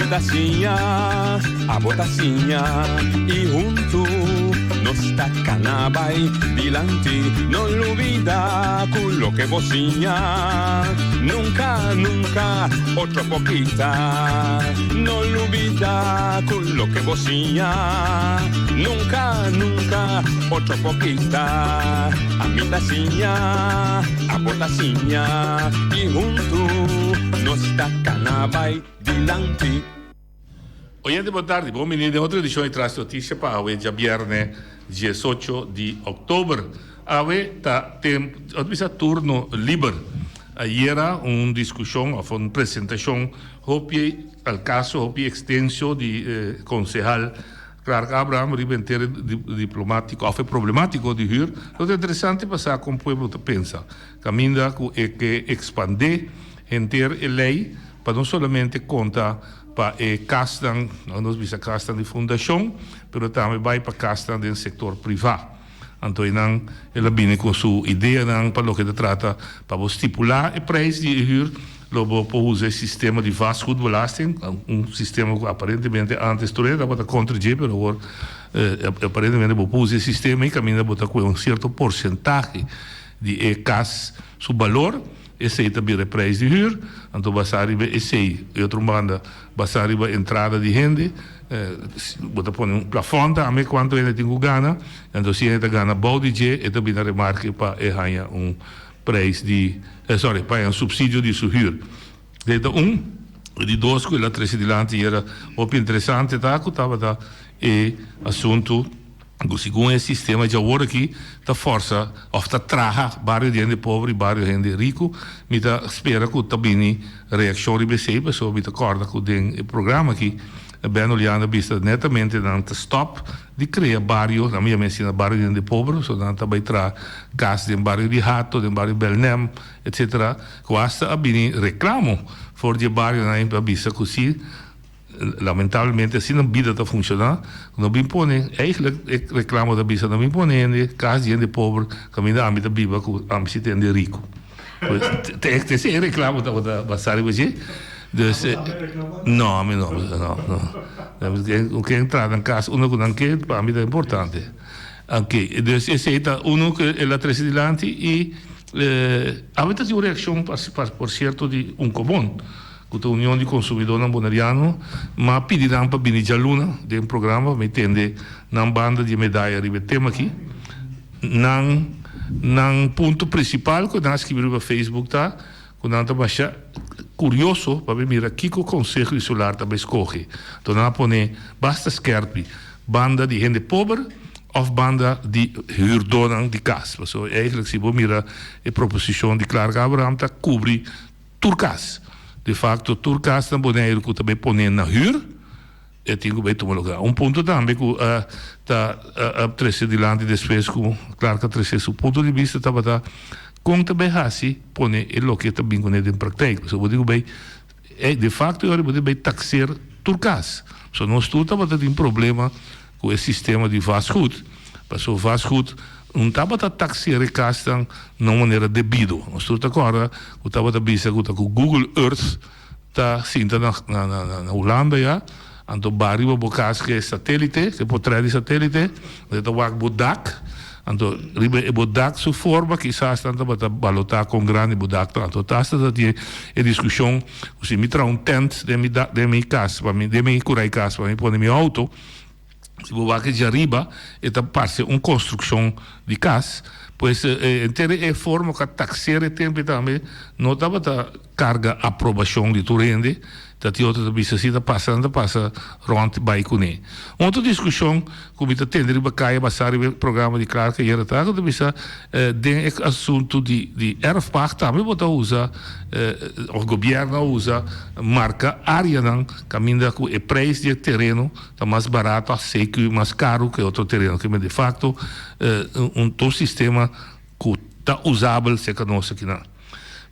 botacinha, a botacinha, e junto nos tacanabay dilante, no olvida con lo que bocinha, nunca, nunca, otro poquita, no olvida con lo que bocinha, nunca, nunca, otro poquita, a mi tacinha, a botacinha, e junto nos tacanabay dilante. Oyente, boa tarde. Bom menino, de outra edição de Traz Notícia para hoje, dia viernes 18 de outubro. Hoje tem turno livre. Ayer era uma discussão, ou uma apresentação, sobre o caso, sobre a extensão de concejal Clark Abraham, ribenter diplomático, ou problemático de huur. Então é interessante passar como o povo pensa. Caminha que expandir, enter a lei, para não somente contar para castan, nós visa castan de fundação, mas também vai para castan do setor privado. Então, ela vem com sua ideia para o que se trata, para estipular o preço de huur, logo para usar o sistema de vastgoedbelasting, sistema que aparentemente antes era para contra-G, mas agora aparentemente para usar o sistema e caminha para com certo porcentagem de casa, seu valor. Esse aí também é o preço de huur, então basar esse aí, e outra banda, basar a entrada de gente, você põe um plafond também quanto ele tem que ganhar, então se ele ganha bom de G, ele também remarca para ganhar preço de, para um subsídio de huur. Então, de dois, que a eletricidade era muito interessante, que estava e assunto. Segundo o sistema de agora aqui, está força, ou está traga vários gente pobre e vários gente rico, me espera que também reação de BC, pessoal, me acorda com o programa aqui, bem olhando vista netamente não stop de criar vários, na minha medicina vários gente pobre, so não também traz casos de vários de Hato, de vários Belnem, etc. Quase a bem reclamo for de vários na vista que se lamentavelmente assim não vida está funcionando não bem põe reclamo da bisa não bem põe caso de gente pobre caminha a vida viva com a se tem de rico tem esse reclamo da basari você não o que entrar na casa uno com que para mim é importante ok esse é uno que é a eletricidade e a vezes uma reação por certo de comum com a União de Consumidores Bonariano, mas pedirão para vir de aluna de programa, me entende, na banda de medalha de tema aqui, no ponto principal que nós escrevemos no Facebook, tá? Quando nós estamos curioso para ver aqui que o Conselho Insular também escolhe. Então, nós põe basta esquerpe, banda de gente pobre, ou banda de huurdonan de casa. Então, eigenlijk, se você mira a proposição de Clark Abraham, está cobre turcas. De facto, turcas também que também põe na huur, e tem que tomar lugar. Ponto também que a trece de lá de despesa, claro que a trece do ponto de vista estava com também assim põe o que também com ele em prática. So, eu digo bem, de facto eu vou bem taxar turcas. So, nós estava tendo problema com o sistema de vastgoed. Passou vastgoed não estava a taxar a casa de uma maneira devida. Nós estamos agora, eu estava a dizer que o Google Earth está sinta na Holanda, já. Então, bairro bocas que é satélite, que pode trazer satélite, então vai budak, então ribe budak sua forma que quizás tanto para balotar com grande budak, então tá esta de discussão, se me traz tent de minha casa, para mim, de minha curai casa, para mim pôr meu auto. Se você vai de arriba, está parte uma construção de casa, pois a forma que taxar o tempo também não estava a carga aprovação de tu rende, que outra vez assim passa rond by com ele. Outra discussão que me atende de bacaia basar o programa de Clark que era tá que bisa de assunto de erfpacht também bota usa o governo usa marca área não caminha com o preço de terreno tá mais barato, seco e mais caro que outro terreno que de facto todo sistema que está usável se que nós aqui não.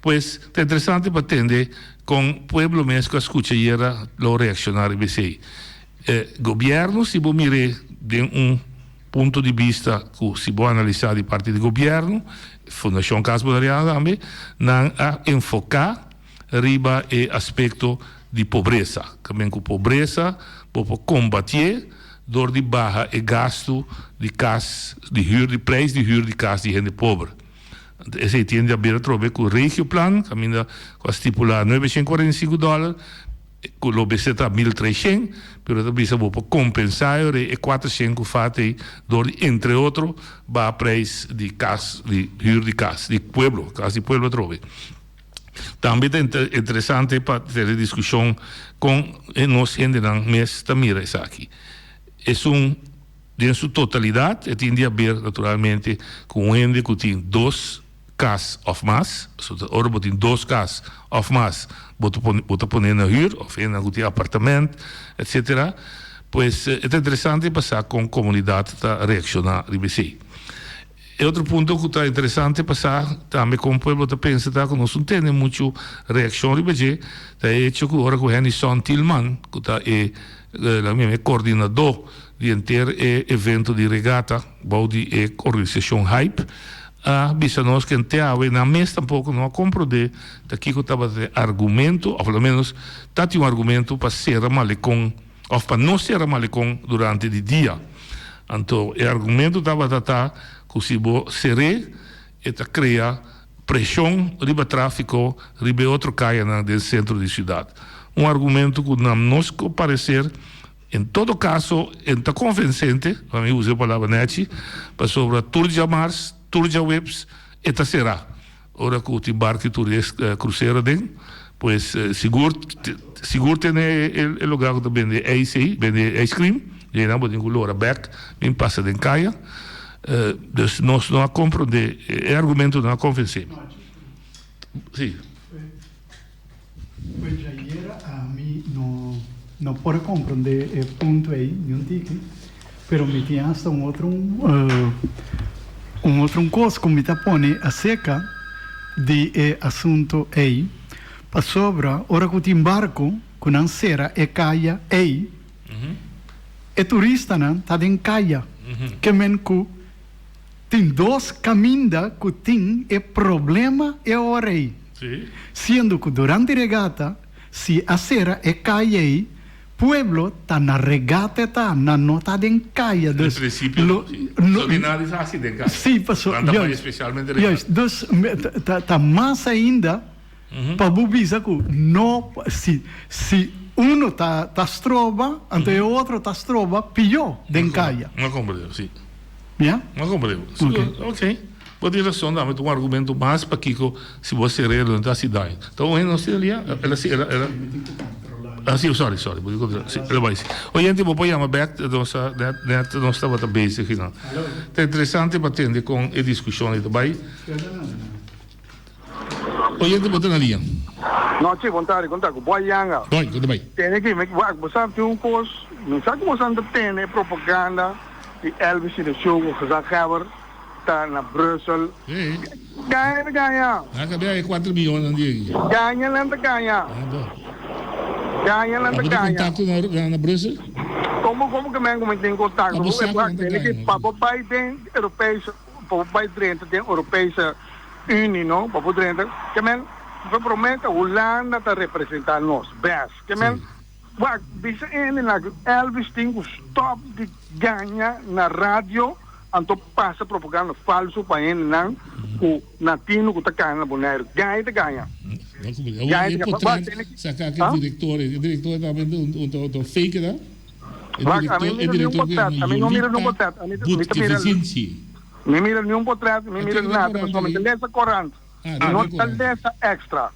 Pois é interessante para entender com o povo mesmo que escuta era lo reaccionário BC. Governo, se você mire de ponto de vista que se pode analisar de parte do governo, Fundação Casa Bonariana também, a enfocar riba e aspecto de pobreza. Também com pobreza, para combater door de barra e gasto de casa, de huur, de prijs de huur de casa de gente pobre. Esse tiende a ver trobe com o regioplan, caminha com a estipular $945, com o BC a 1.300, pero também se vou compensar e 400 fate door entre outros ba prijs de casa, de huur de casa, de pueblo, casa de pueblo trobe. Também é interessante para ter discussão com nós gente não mês também isso aqui. É em sua totalidade, tem a ver naturalmente com gente que tem 2 casas ou mais, ora tem 2 casas ou mais, bota poner na huur, ou em tem apartamento, etc. Pois é interessante passar com a comunidade a reaccionar a isso. E outro ponto que está interessante passar também com o povo que pensa que nós não temos muita reação a isso, é hecho que agora com Henderson Tillman, que está é coordenador de inteiro evento de regata, de organização Hype, bisa nós que enteava na mesa tampouco não compreender daqui que estava de argumento, ou pelo menos tem um argumento para ser malecão, ou para não ser malecão durante o dia. Então, o argumento estava que se você cria pressão riba tráfico, riba outro caia no centro da cidade. Um argumento que não nos parecer, em todo caso, está convincente, para mim usei a palavra net, para sobre a Turja Mars, Turja Webs, eta será. Ora que o barco cruzeiro den, pois seguro tem o lugar que vende ice cream, e não pode incluir a back, bem passa de caia. Dus nós não compreendemos, o argumento não convencemos. Sim. Pues ayer a mí no puedo comprender el punto ahí, não tique, pero me tinha hasta um outro coisa que me pone acerca de assunto aí, para sobra, ora que tem barco, que não será e caia aí, e turista não está em caia, que men que tem 2 caminhos que tem e problema é hora aí. Sim. Sendo que durante a regata, se a cera é caia aí, pueblo está na regata, está na nota de caia. Em princípio, solidários acidentes. Sim, passou. Especialmente dus está mais ainda para bubisa que não, se um está estroba, então o outro está estroba, pior de caia. Não compreendo, sim. Yeah? Não compreendo. Ok. Pode razão, dá um argumento mais para que se você ler na cidade. Então, não sei ali, ela sim, sorry, ela vai. Oi, gente, vou pôr uma back, não estava bezig, não. É interessante para atender com a discussão aí também. Oi, gente, vou ter na linha. Não, sim, vontade, com boa yanga. Oi, tudo bem. Tem aqui, você sabe um coisa, não sabe como você tem propaganda de Elvis in de show, gezaggever. Na Brussel. Ganha. Acabei 4 milhões de ganha lá da ganha. Ganha lá da ganha. Contato na Brussel? Como que mengo tem contato? Para o país tem Europese, para o país tem Europese Unie, não? Para o país que men promete a Holanda te representar nós, best. Que men bisa na Elvis tem que stop de ganha na rádio. Anto passa propaganda falso para ele não o natino que está ganhando boneiro ganha te ganha sacar que diretor também do fake da a mim não mira nenhum portret me mira nenhum portret me mira nada somente lesa corrente nota lesa extra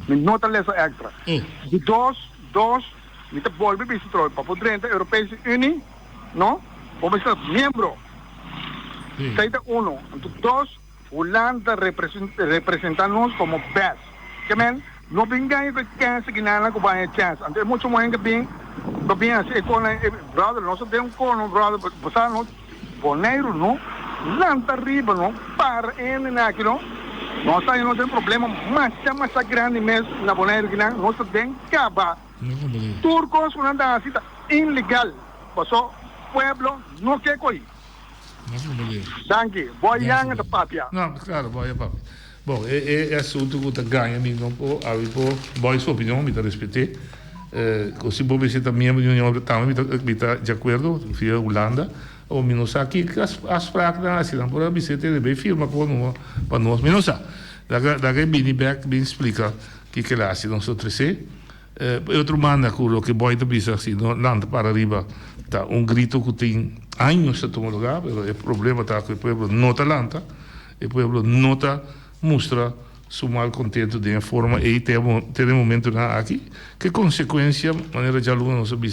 nota lesa extra de dois me te volve bistro para o 30 Europese Unie não como ser miembro. Seita 1. 2. Holanda representarnos como best. Que men, no vengan con chance que nada con vaya chance. Antes mucho más que bien así con brother, no se den con brother, pasar no boneiro no, lanta arriba no, para en aqui no. Nós não tem problema, mas grande mesmo na boneiro que não se den caba. Turcos não anda assim, ilegal. Passou pueblo no quer coi. Danke. Boa yanga da papia. Não, claro, boa papia. Bom, é assunto que ganha, não pode sua opinião, me respeitei. Se você também me está de acordo, via Holanda, ou menos aqui as fracas assim, por você ter bem firma com para nós, menos daí bem explica que é assim, não sou trece. Outro manda com o que pode dizer assim, não para arriba, tá grito que tem anos a tomar lugar, mas o problema está que o povo não está lanta, o povo não está mostra su malcontento de forma e tem momento aqui que consequência maneira de aluno não sabe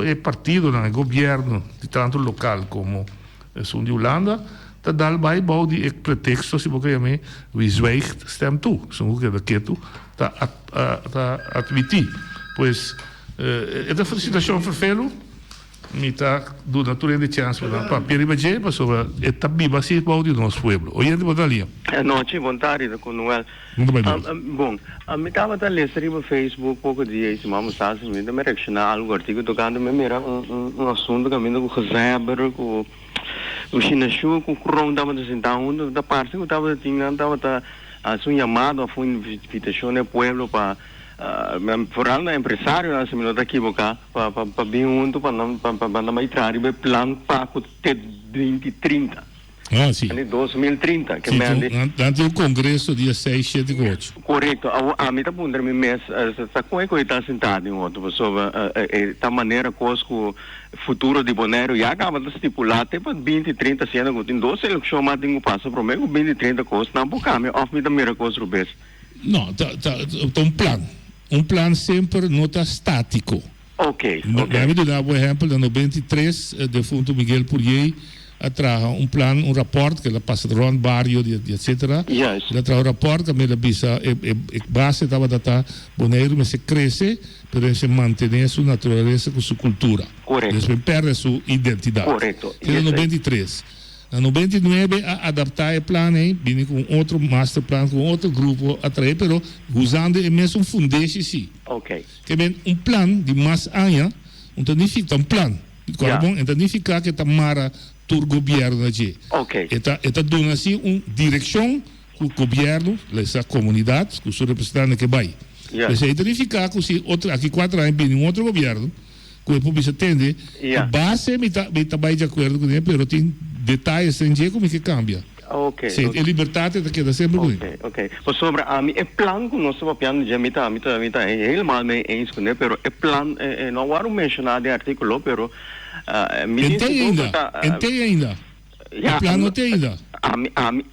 é partido no governo de tanto local como sul de Holanda tá dal bij bouw die pretexto se porque me wie zwijgt stem toe so que da tu tá admitir pois é da situação vervelo mita do natureza de chance para peribaje para sobre eta biba se bouw de nosso pueblo oyente botalia noite boa tarde com Noel bom a me estava a ler no Facebook pouco dia esse mamo sabe me da reaccionar algo artigo tocando me era assunto que me do reserva com o chinês com o corão estava sentado da parte que estava tinha estava a sua chamada foi invitação no pueblo para por um empresário nós me nota equivocar para bem junto para não entrar e plano para até 2030 sim. Em 2030 que antes do congresso dia 6 7 de agosto correto a mim tá bom me mês está com é que está sentado em outro sobre da maneira que futuro de Bonaire já acaba de estipular até para 2030 se ainda tem 12 eleições mas tem um passo para mim 2030 coisa não por caminho off me da primeira coisa Rubens não tá um plano sempre não está estático ok vamos dar um exemplo no 93 defunto Miguel Purier atraja um plano, rapport que ela passa rond barrio, etc. Yes. Ela traz rapport que ela bisa base estava data Bonaire, mas se cresce, pero se mantém sua natureza com sua cultura. Correto. Não perde sua identidade. Correto. Em 93. Em 99 a adaptar o plano, vem com outro master plan, com outro grupo atrás, pero usando o mesmo fundeixo sim. Ok. Que vem plano de mais anos, um plano. Então significa que Tamara tur governo aqui. Ok. Eta dona assim direção com o governo, essa comunidade, com o seu representante que vai. Isso significa que se outro aqui 4 anos vem outro governo, que o povo se atende, a base me tá bem de acordo com ele, mas tem detalhes em dia como que cambia. Ok. Sim, a liberdade está queda sempre com ele. Ok. Mas sobre a mim, o plano que nós estamos já me tá realmente me isso, né? Pero o plano não vou mencionar de artigo, pero tem ainda. O plano tem ainda.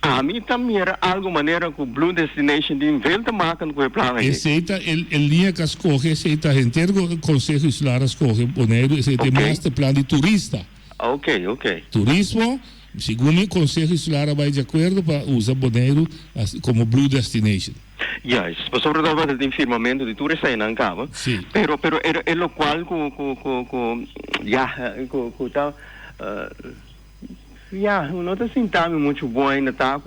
A mim também era algo maneira que o Blue Destination de inventa marca no plano aqui. Aceita ele linha que escolhe, aceita inteiro o conselho escolar escolhe, Bonaire, aceita mais o plano de turista. Ok. Turismo, segundo o conselho escolar vai de acordo para usar Bonaire como Blue Destination. Yes, sobre todo de firmamento de turista em Ancaba. Sim. Pero é lo qual não está sentando muito bom ainda tá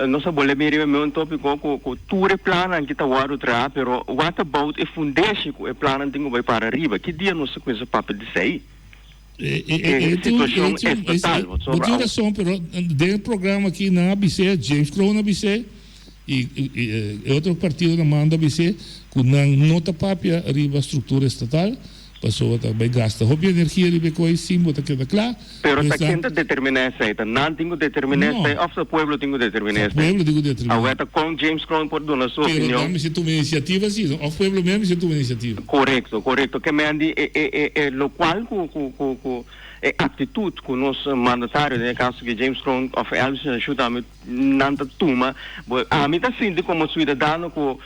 nossa bola meio um tópico com tour plano que tá o tra, pero what about e fundation o plano tem vai para arriba. Que dia nossa coisa papo de sair? Situação estatal. Outra razão, pero do programa aqui na ABC, James Crow na ABC e outro partido na manda ABC com não tá papia arriba estrutura estatal. Passou também gasta roupa energia de coisa sim bota queda claro pero tá quem determinar essa não tenho determinar essa o pueblo tenho determinar essa pueblo tenho determinar agora com James Crown por dona sua opinião mas se tu uma iniciativa sim o pueblo mesmo se tu uma iniciativa correto que me andi lo qual atitude com o nosso mandatário no caso que James Crown of Elvis ajuda a nanta tuma a mim tá sentindo como cidadão com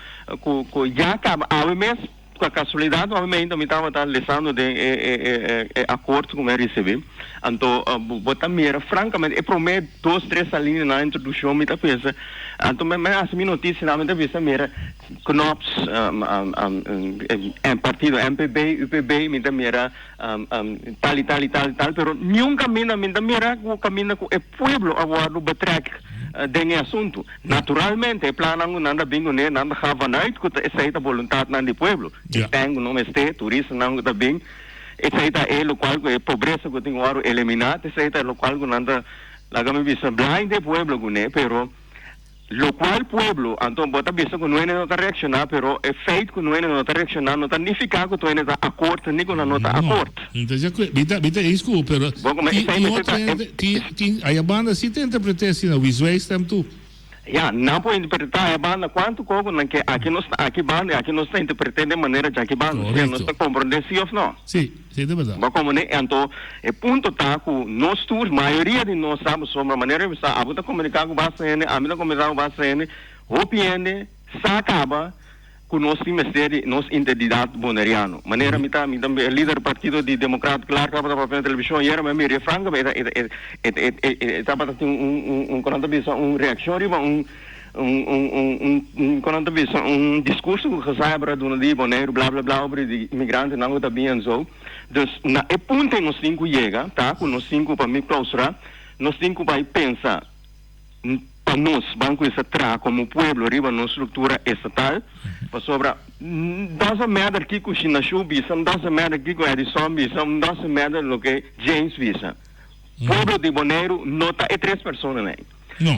já acaba a mesmo com a casualidade, obviamente, me estava lendo de acordo com ele recebi. Então, botar mira, francamente, prometo 2, 3 linhas na introdução, me está pensando. Então, as minhas notícias, me está pensando, mira, CNOPS, partido MPB, UPB, me está mira, tal, pero nenhum caminho, me está mira, o caminho com o pueblo, agora, o betrek. Desse assunto. Naturalmente, o plano não anda bem, não anda vanuit, que essa é a vontade do povo. Tenho não este, turista não está bem. Essa é o qual a pobreza que tem que eliminar, essa é o qual não anda la me visa blind de pueblo gune, pero lo cual pueblo, anto bota visa que no é nota reaccionar, pero é feito que não é nota reaccionar, não significa que tu é nota acordo, nem com a nota acordo. Então já bita isso, pero a banda se tem interpretar assim, o visuais tam tu. Ja, não pode interpretar a banda quanto cogo que aqui não está interpretando de maneira que aqui banda não está compreendendo se ou não. Sim, é verdade. Mas como né, então é ponto tá que nós todos, maioria de nós sabe sobre a maneira que está a botar comunicar com bastante, a minha comunicar com bastante, opinião, sacaba com nosso ministério, nossa identidade boneriano. Maneira me também líder do partido de democrata, claro, que estava na televisão e era mas me franca, estava um reação riba um discurso que sai para do dia boneiro, blá blá blá, sobre de imigrante não está bem so. Dus na e ponto nós cinco chega, tá? Com nós cinco para me clausurar, nós cinco vai pensar para nós, banco estatal, como pueblo, arriba na estrutura estatal, para sobra, doesn't matter aqui com China Show visa, doesn't matter aqui com Edison visa, doesn't matter lo que James visa. Pueblo de Bonaire nota é 3 pessoas, né?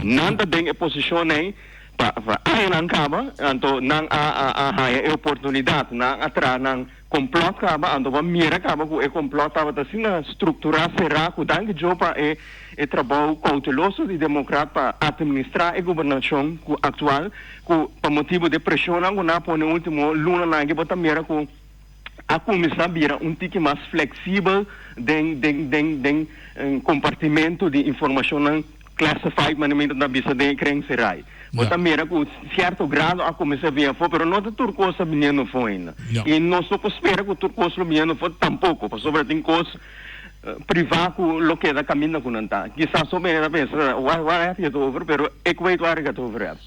Nada tem posição, né? Para aí não acaba, então não há oportunidade, não atrás, não complot acaba, então para mira acaba com o complot estava assim na estrutura será que dá que joga é trabalho cauteloso de democrata para administrar a governação atual, por motivo de pressão, não na por no último luna na que bota mira com a comissão vira tique mais flexível de compartimento de informação classified, mas não da bisa de crencerai. Bota mira com certo grado a comissão via for, pero não tudo coisa vinha foi ainda. E não só espera que tudo coisa vinha for tampouco, por sobre tem coisa privado lo que da caminho com nanta. Quizás sobre era pensar, vai é over, pero equate vai que over.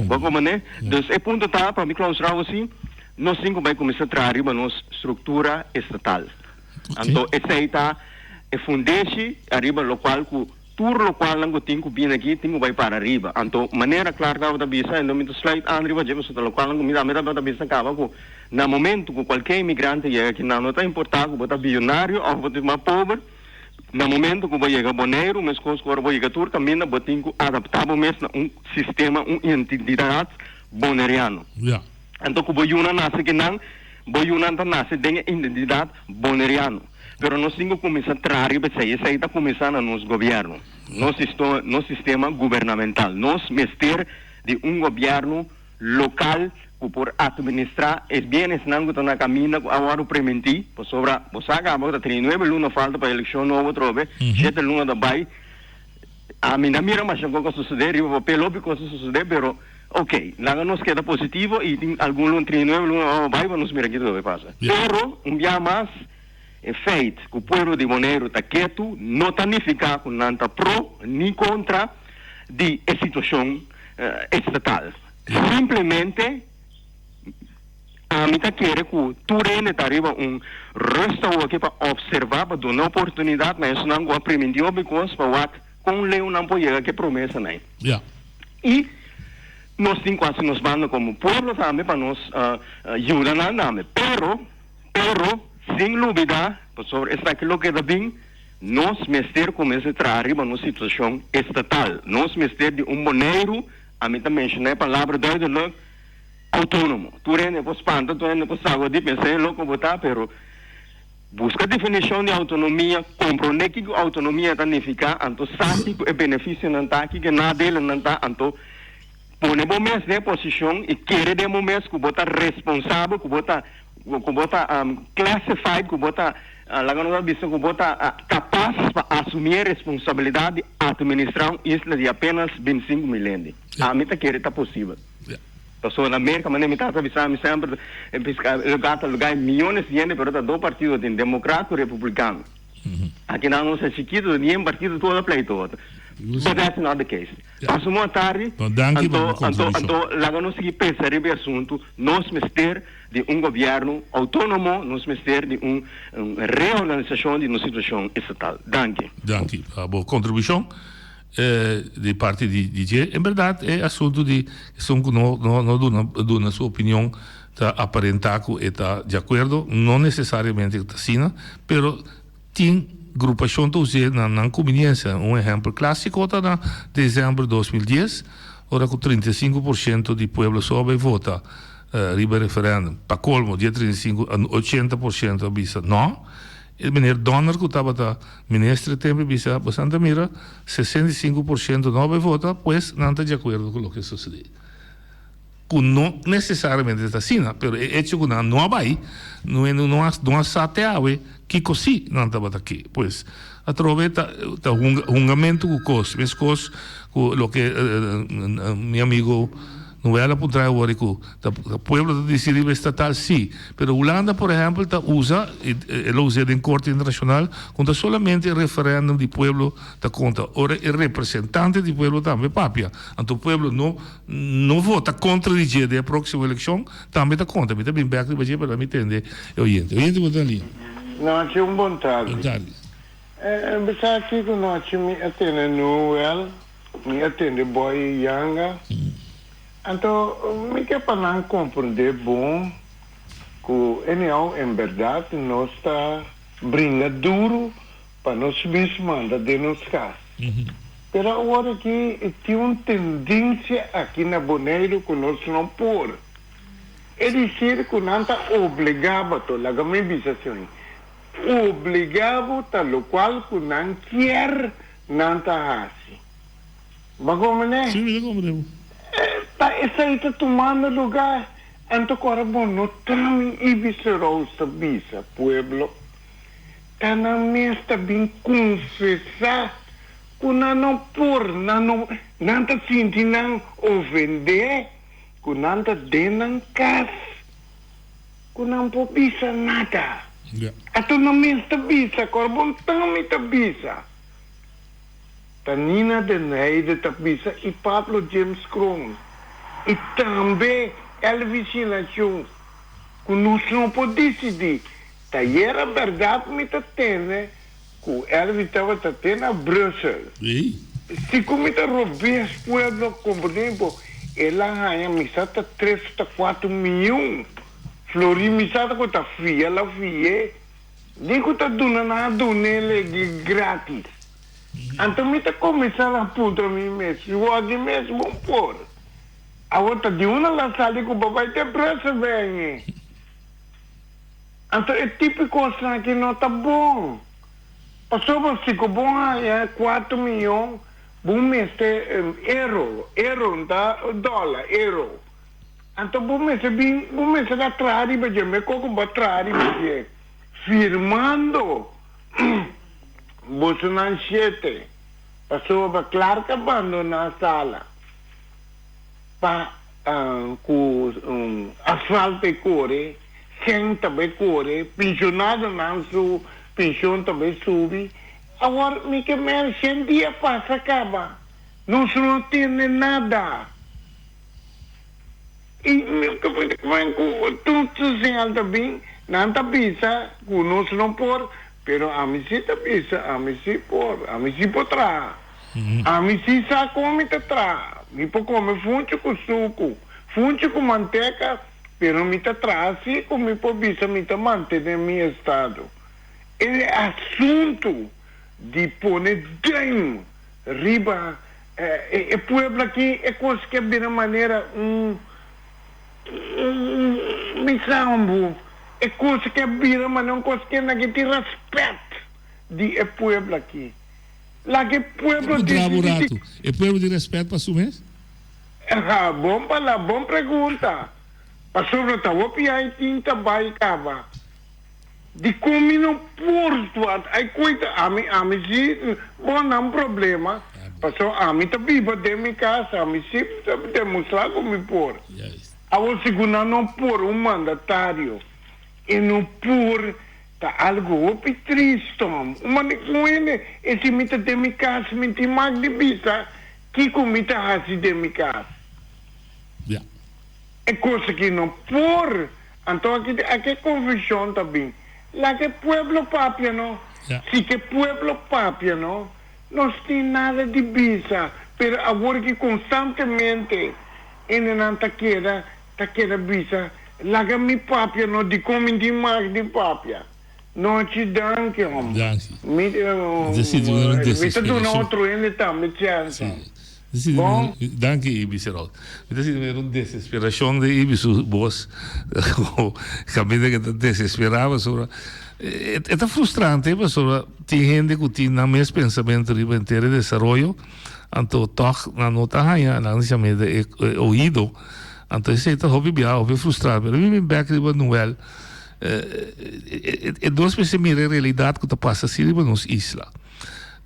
Como né? Dus é ponto tá para me clausurar assim, nós cinco vai começar a trazer para nossa estrutura estatal. Então essa aí tá é fundeixe arriba lo qual tudo o qual não tenho bem aqui, tenho vai para arriba. Então, maneira clara que eu da bisa, então me slide arriba, já você o qual não me dá da bisa acaba com na momento que qualquer imigrante chega que não está importado, bota bilionário ou bota mais pobre, na momento que vai chegar boneiro, mas com os que vai chegar tur caminho, bota tenho adaptável mesmo sistema, identidade boneriano. Então, que vai uma nasce que não, vai uma nasce tem identidade boneriano. Pero nós temos que começar a trazer isso aí está começando no governo, no sistema governamental, nós mestre de governo local que por administrar os bens não estão na caminho agora preventivo, por sobra, você acaba 39 lunas falta para a eleição nova trove, 7 lunas da bai, a minha mira mas não coisa suceder, eu pelo que coisa suceder, pero ok, lá nos queda positivo e tem algum lunas 39 lunas bai, vamos mirar aqui tudo que passa. Pero dia mais é feito que o povo de Bonaire está quieto, não está nem ficar com nada pró nem contra de situação estatal. Simplesmente, a mim está querendo que tu está arriba restaurante aqui para observar, para dar uma oportunidade, mas isso não é preventivo, porque para com o leão não pode chegar que promessa não. E nós temos quase nos mandam como povo também para nos ajudar na nome. Pero sem dúvida, sobre essa aquilo que está bem, nós mestre começa a trazer uma situação estatal. Nós mestre de boneiro, a mim também mencionei a palavra duidelijk, autônomo. Tu é para espanta, tu é para saúde, pensei louco botar, pero busca a definição de autonomia, compreender que a autonomia está significa, então sabe que o benefício não está, que nada dele não está, então põe bom mês na posição e querer de bom mês que botar responsável, que botar classified, que bota que bota capaz para assumir a responsabilidade de administrar uma isla de apenas 25 milhões. A mim está está possível. Então, na América, mas me está avisando sempre lugar milhões de gente, pero dois partidos, tem democrata e republicano. Aqui não é chiquito, nem partido todo pleito. But that's not the case. Assumo a tarde, então, lá nós que pensar em assunto, nós mestre de governo autônomo, nós mestre de reorganização de uma situação estatal. Danke. A boa contribuição de parte de DJ. Em verdade, é assunto de não dona sua opinião, está aparentar que está de acordo, não necessariamente está assim, pero tem agrupação do usei na conveniência. Um exemplo clássico está na dezembro de 2010, ora com 35% de pueblo só vai votar riba referendum. Para colmo, dia 35, 80% bisa não. E meneer Donner, que estava da ministra, tem bisa bastante mira, 65% não vai votar, pois não está de acordo com o que sucede. Não necessariamente está assim, mas é hecho que não vai, não até a que così não estava aqui. Pois, a troveta, o julgamento com cos, mas cos, o que meu amigo não é por trás agora que o povo decidiu estatal sim, mas a Holanda, por exemplo, usa, ela usa em corte internacional, conta somente o referendo do povo da conta. Ora, o representante do povo também papia. Então o povo não vota contra o dia da próxima eleição, também dá conta. Me dá bem back para me entender. O gente vota ali. Não, tinha bom tarde. Bisa aqui que nós me atende Noel, me atende Boy Yanga. Então, me quer para não compreender bom que, em verdade, nós está brinca duro para nós mesmos de nos casos. Mas agora que tem uma tendência aqui na Boneiro que nós não pôr. É dizer que não está obrigado a largar minha visão. Obrigado a lo qual que não quer, não está assim. Mas como é? Sim, como Essa aí está tomando lugar. Então, agora, bom, não também ibiserosa bisa, pueblo. Está na mesa bem confessar que não por, não está sentindo ofender, que não está dentro casa, que não pode bisa nada. Então, na mesa bisa, agora, bom, também está bisa. Tanina de Neide Tapisa e Pablo James Cron. E também Elvis Nação, que nós não podemos decidir. Era verdade que está tendo, que Elvis estava tendo a Bruxelas. Se como está roubando o povo, como exemplo, ela ganha misata 3 a 4 milhões. Flori misata que está fia, ela fia. Digo que está dando ele grátis. Então, me está começando a putar mim mesmo. Eu aqui mesmo vou pôr. A outra de uma lá sale que o papai tem pressa, vem. Então, é típico assim que não está bom. Passou para si que bom é 4 milhões, bom mês é euro, tá? Dólar, euro. Então, bom mês é da trari, mas eu me coco para trari, mas firmando. Você não chete. Passou para claro que abandonar a sala. Para com asfalto e core, sem também core, pensionado não sou, pensão também sube. Agora, me que mer 100 dias passa, acaba. Não se não tem nada. E me que vem com tudo sem alta bem, não está bisa, com nós não pôr. Pero a mim se está bisa, a mim se por, a mim se potrá. A mim se sa come tra. Mi po come funcho com suco, funcho com manteca, pero mi ta tra assim como mi po bisa mi ta manter meu estado. É assunto de poner dentro, riba, é pueblo aqui é coisa que de uma maneira misambo. É coisa que vira, mas não coisa que não tem respeito de é pueblo aqui. Lá que pueblo de é pueblo de respeito para su mês? Bom pergunta. Para sobre tá o pia em tinta vai cava. De como não porto, aí cuida a mim se bom não problema. Passou a mim tá viva de minha casa, a mim se demonstrar como por. A o segunda não por mandatário. E não por tá algo triste, mas com ele esse mita de minha casa, me tem mais de vista que comita assim de minha casa. É coisa que não por, então aqui é confusão também. Lá que pueblo papia não, se que pueblo papia não tem nada de vista, pero agora que constantemente ele não tá queda vista. Laga mi papia no di come di mag di papia. Não te danke, homem. Danke. Você do outro ainda tá, me chance. Bom? Danke, Ibiserol. Então, era uma desesperação de Ibisu, boss. Caminho que desesperava sobre. É frustrante, mas tem gente que tem na mesma pensamento de inteiro de desenvolvimento, então toch na nota raia, na chama de ouído, então isso é hobby bia, hobby frustrante. Mas mim back de Manuel, é duas vezes a realidade que está passando assim na nossa isla.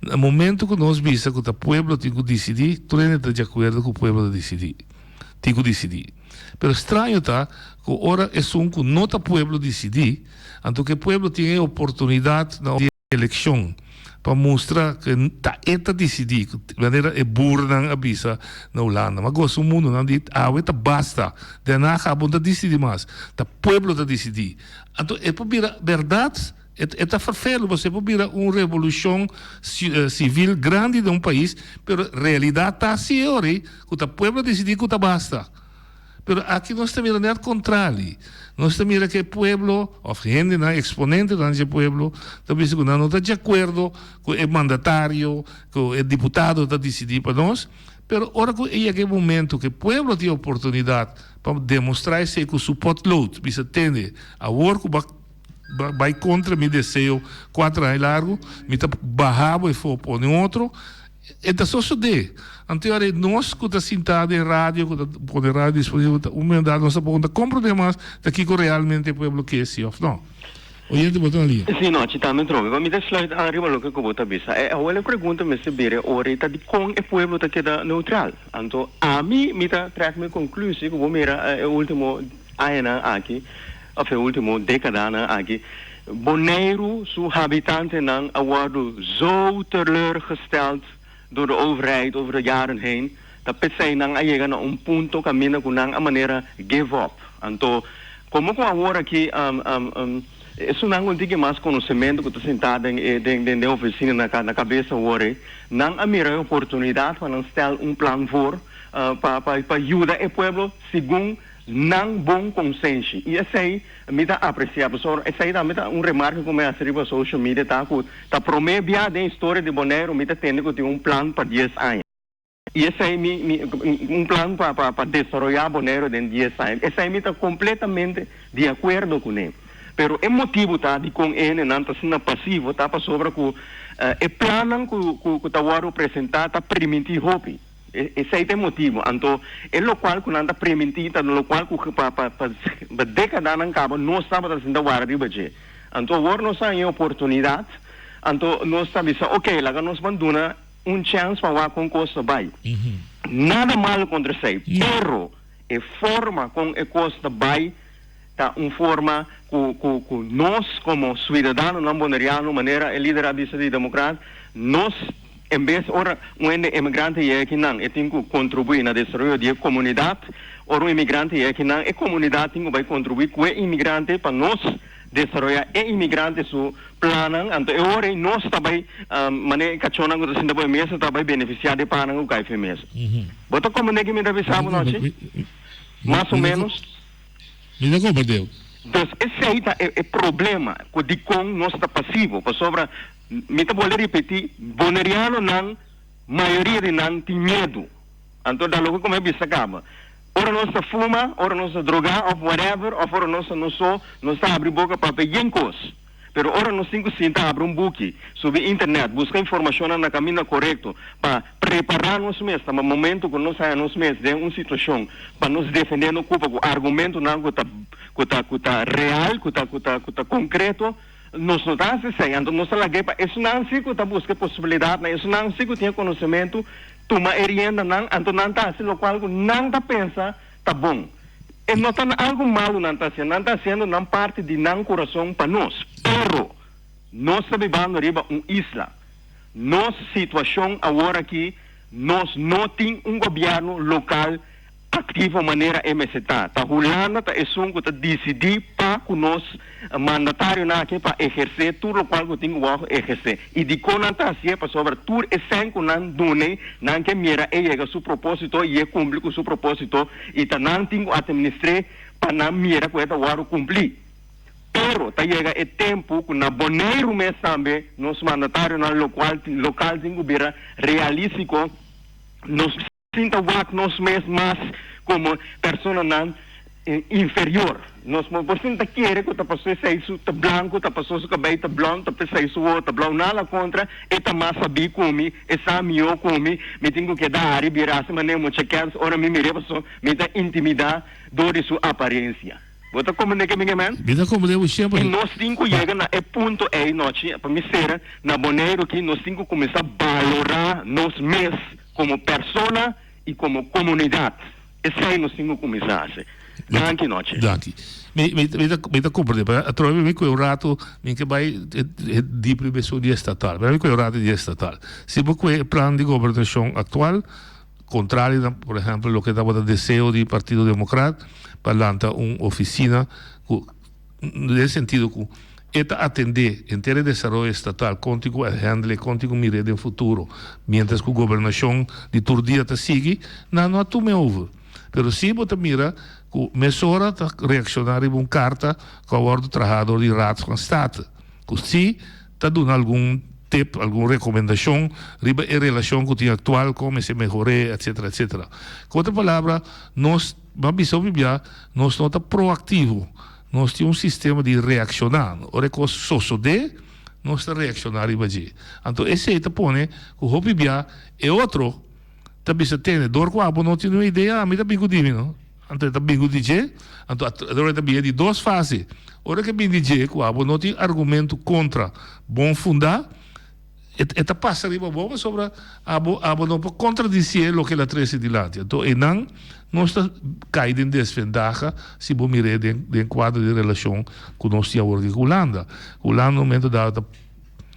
No momento que nós vimos que o povo tem que decidir, tu não está de acordo com o povo decidir, tem que decidir. Mas estranho está que agora é um que não está o povo decidir, então que o povo tem a oportunidade na eleição para mostrar que está decidir, de maneira é burra a bisa na Holanda. Mas gosto do mundo não diz, está basta, daarna acabam de decidir mais, o povo está decidir. Então é para vir a verdade. É farfelo, você pode vir uma revolução civil grande de um país, mas a realidade está assim, que o povo decidir que está basta. Mas aqui nós estamos mirando ao contrário. Nós estamos mirando que o povo, ou gente, exponente do povo, talvez não está de acordo com o mandatário, com o deputado está decidindo para nós, mas agora é aquele momento que o povo tem a oportunidade para demonstrar que o suporte load, você entende, a work vai contra meu desejo 4 anos largo, me está barrado e for pôr em outro, é só suceder. Então, nós que estamos sentados em rádio, que estamos em rádio disponível, humildade, nós estamos comprometemos daqui que realmente o povo quer se ou não. Oyente, botão ali. Sim, não, ci também trovo. Mas me deixa lá arriba o que eu vou tabisa. A outra pergunta me se bere, ora, está de com o povo está queda neutral. Então, a mim, me está trazendo a conclusão que vou mirar o último ano aqui, of de última década aqui, Bonaire, zijn habitanten worden zo teleurgesteld door de overheid over de jaren heen, dat zij llegan naar een punto camino con een manera give up. Então, como que agora aqui isso não tem mais conhecimento que está sentado em oficina na cabeça agora, não há melhor oportunidade para ter um plano for para ajudar o povo segundo não bom consenso. E esse aí me dá apreciar, professor. Esse aí me dá remarque como é a série social media tá promete a história de Bonaire, me dá tendo que ter plano para 10 anos. E esse aí plano para desenvolver Bonaire em 10 anos. Esse aí me está completamente de acordo com ele. Pero o motivo tá de com ele não está sendo passivo, tá para sobre que o plano que está apresentado está permitir hobby. Esse aí tem motivo. Então, é o qual que não está permitido, no qual que para década não acaba, não estava sendo guardado. Então, agora nós temos oportunidade. Então, nós estamos dizendo, ok, lá nós vamos dar chance para o concurso vai. Nada mal contra isso. Pero, a forma com a costa vai, tá uma forma que nós, como cidadãos não bonerianos, maneira líder de democrata, nós em vez de um imigrante que não tem que contribuir na desenvolvimento da comunidade, ou um imigrante que não a comunidade tem que contribuir com o imigrante para nós desenvolver o imigrante su plano. Então agora nós também maneira que nós estamos sendo mesa também beneficiar de plano que cai mesa. Bota como é que me deve saber noite? Mais ou menos. Me dá como deu. Então esse aí é problema que com nós está passivo, para sobre me está vou repetir, boneriano não, maioria de não tem medo. Então, da logo como é que se acaba. Ora nós se fuma, ora nós se droga, ou whatever, ou ora nós está abre boca para pedir coisas. Pero ora nós temos que sentar, abrir book, subir internet, buscar informação na caminho correto, para preparar nós mesmos, no momento que nós saímos mesmos de uma situação, para nos defender no culpa, com argumento não que está real, que está concreto, nós não estamos dizendo, nós estamos aqui para isso não se que busca possibilidade, isso não se que tem conhecimento, toma erienda não, então não está assim, o qual não está pensa, tá bom. E não está algo malo não está sendo não parte de não coração para nós. Pero nós estamos vivendo arriba uma isla. Nossa situação agora aqui, nós não temos governo local ativo de maneira MST. A Holanda é um que decidir para que nós mandatário aqui para exercer tudo o qual que tem que exercer. E de quando está assim para sobre tudo é sem que não dune, não que mira chega seu propósito e cumpre com seu propósito e não tem que administrar para não mira que é o cumprir. Pero ta llega el tempo que na Bonaire mes também nos mandatário na local sem governo realístico nos sinta wak nos mes mais como persona nan inferior. Nos por sinta quiere que ta passou isso ta branco, ta passou su cabelo ta blond, ta passou isso ta blond nada contra eta massa bi comi, essa mio comi, me tenho que dar ari birase mané mucha chance, ora me mire passou, me ta intimidar dori su aparência. Bota como é que me man? Vida como devo sempre. E nós cinco chega na ponto aí noite para me ser na Bonaire que nós cinco começar a valorar nos mês como persona e como comunidade. Esse aí nós cinco começasse. Danke noite. Danke. Me da compreende, a trovi me quel rato mi che vai di privazione di estatal. Me quel rato di estatal. Se quel plan di governação atual contrario, por ejemplo, lo que estaba el deseo del Partido Democrático, para una oficina, en el sentido que esta atender en el desarrollo estatal, contigo handle, contigo mire en futuro, mientras que la gobernación de Turdia te sigue, no atume over. Pero si você mira, que mesora está reaccionar en una carta que ha sido trabajador de Raad van State, que si está dando algún tip, alguna recomendación en relación con el actual, cómo se mejore, etcétera, etcétera. Con otra palabra, nos vamos a nos está proactivo, nos tiene un sistema de reaccionar. Ahora que soso de, nos está reaccionar y allí. Entonces, ese te pone que o bibia e otro, también se tiene, dor cuabo no tiene una idea, a mí también gudimi, ¿no? Entonces, también gudije, entonces, ahora también de dos fases. Ahora que bien dije, cuabo no tiene argumento contra bom fundar, esta passa riba boa sobre abo não pode contradizer o que ela traz adiante. Então, e não está caindo em desvantagem se você mirar em quadro de relação com nós tínhamos hoje com a Holanda. A Holanda, no momento dado,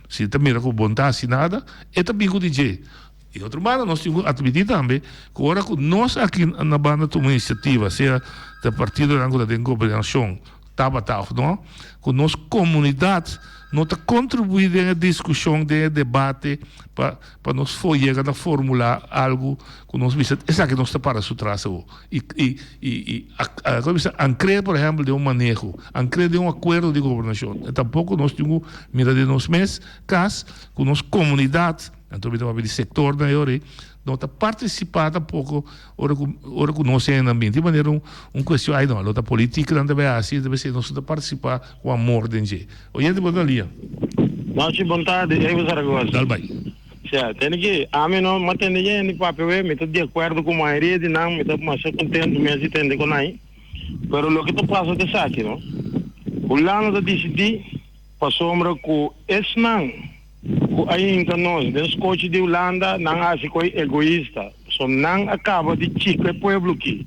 se você mira com vontade assinada, é também o DJ. E outro lado, nós temos que admitir também que agora nós aqui na banda tomamos iniciativa, seja do Partido da Governação, não? Com nossa comunidade, nós contribuímos na discussão, no debate, para nós chegar a formular algo que nós precisamos. Essa que nós está para su traço. E ancrer, por exemplo, de manejo, ancrer de acordo de governação. E tampouco nós temos, mira de nós mesmos, caso, com nossa comunidade, então, de sector na Iore, não está participando pouco ora que nós é no ambiente de maneira questão aí não a política não deve assim deve ser nós está participar com amor dentro oyente boa dia noite boa tarde aí você agora dal bem certo tem que a mim não matende nem papel me tô de acordo com a maioria de não me tô mais contente me entende com aí pero lo que tu passa de saque não o lano da decidir passou com esse não aí então nós dentro coach de Holanda não acha que é egoísta só não acaba de chico é povo aqui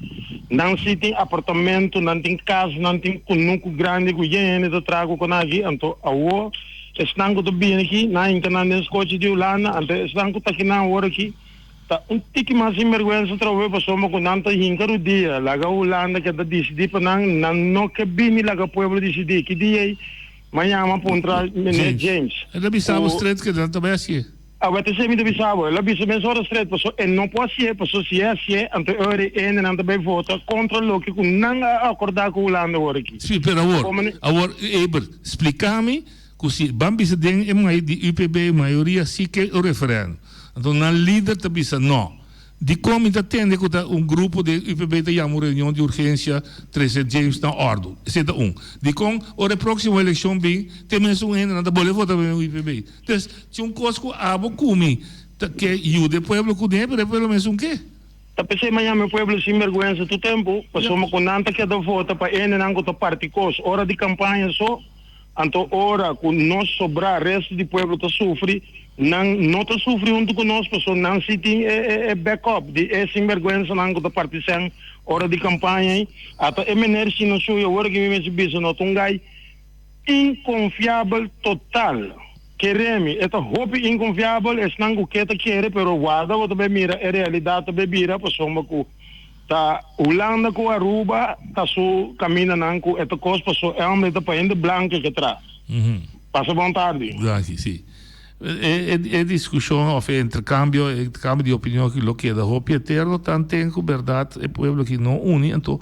não se tem apartamento não tem casa não tem conuco grande que gente do trago com aqui então ao estão que bem aqui na então dentro coach de Holanda então estão que aqui na hora aqui tá tique mais vergonha trabalho passou com nanta hinkaro dia laga Holanda que decidir para não que bem laga povo decidir que dia Manhã pontra James. Ela bisava straight que não também assim. A vai ter sempre bisava. Ela bisava bem só straight, passou e não pode ser, passou se é, ante hora e não também vota contra o que não acordar com o Holanda agora aqui. Sim, pero agora Eber, explica-me que se bambisa den é de UPB maioria sim que o referendo. Então na líder também não. De como atende que grupo de UPB te chama reunião de urgência 13 James na ordem. Esse é de como a próxima eleição bem tem mais ainda não pode votar no UPB. Então, tinha coisa que abo come que ajuda o povo com dinheiro, mas pelo menos quê? Tá pensei amanhã meu povo sem vergonha do tempo, passou com nanta que da vota para ele não que particos, hora de campanha só, então hora que nós sobrar resto do povo que sofre não está sofrendo com nós, pessoal, não se tem backup, de sem vergonha não que da partição, hora de campanha, até MNR se não sou eu, hora que me bicho não tem gai inconfiável total. Queremos, esta roupa inconfiável, é não que está querer, pero guarda o também mira, é realidade também mira, pessoal, que tá Holanda com Aruba, tá só caminha não com esta coisa, pessoal, é uma para ainda branca que traz. Passa boa tarde. Sim. É discussão, intercâmbio de opinião que lo que da roupa eterno, tanto tem que verdade é povo que não une, então